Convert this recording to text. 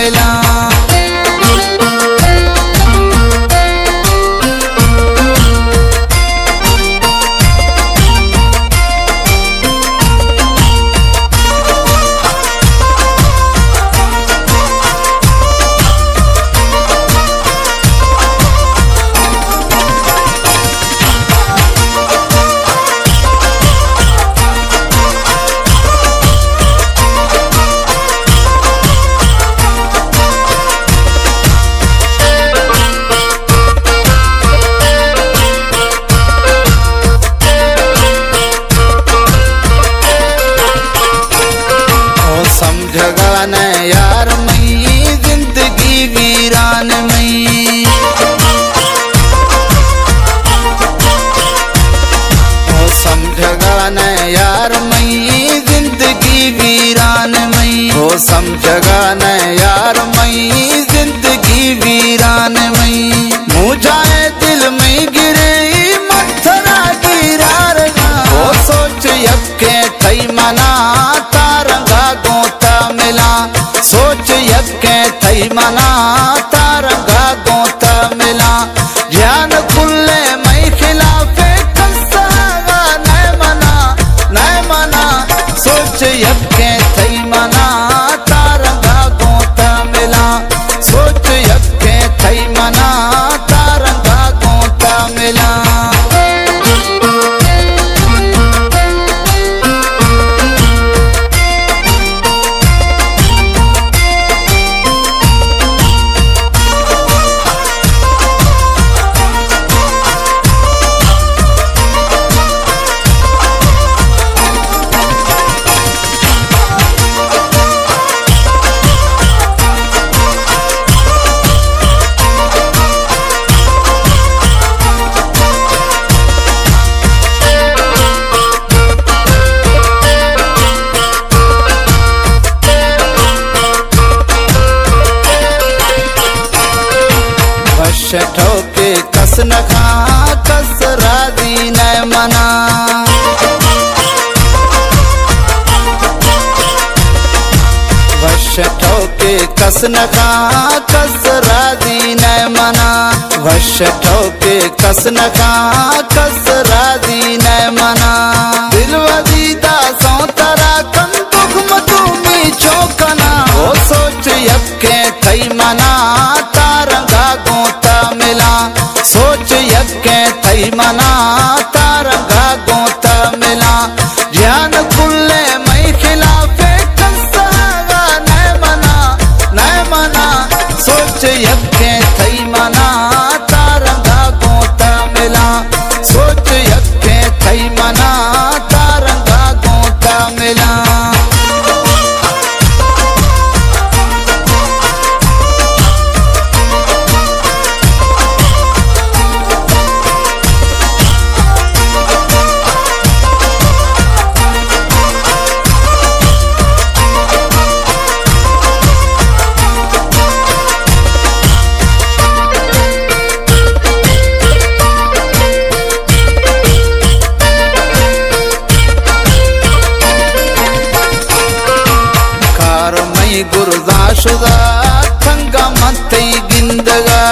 मिला। समझगा न यार मई जिंदगी वीरान मई, ओ समझगा न यार मई जिंदगी वीरान मई, ओ समझगा न यार मई जिंदगी वीरान मई। मुझाए दिल में गिरे मत्थरा गिरार, ओ सोच यके थई मना तारंगा गोता मिला, सोच यके थई मना तारंगा गोता मिला। ज्ञान खुले मई खिलाफे कसागा न मना, सोच यके थई मना तारंगा गोता मिला, सोच यके थई मना तारंगा गोता मिला। ठोके कस न खा कस राजी न मना, वश ठोके कस न खा कस राजी न मना, वश ठोके कस न खा कस राजी न मना। दिल वजीदा सौ तरा कन दुख मधुमी चौकना, ओ सोच यके थई मना तारंगा गोता मिला, सोच यके थई मना तारंगा गोता मिला। ज्ञान खुले मई खिलाफे कसागा न मना, सोच यके थई मना तारंगा गोता मिला, सोच यके थई मना तारंगा गोता मिला। गुरुदाशुदा थंगा मत गिंदगा,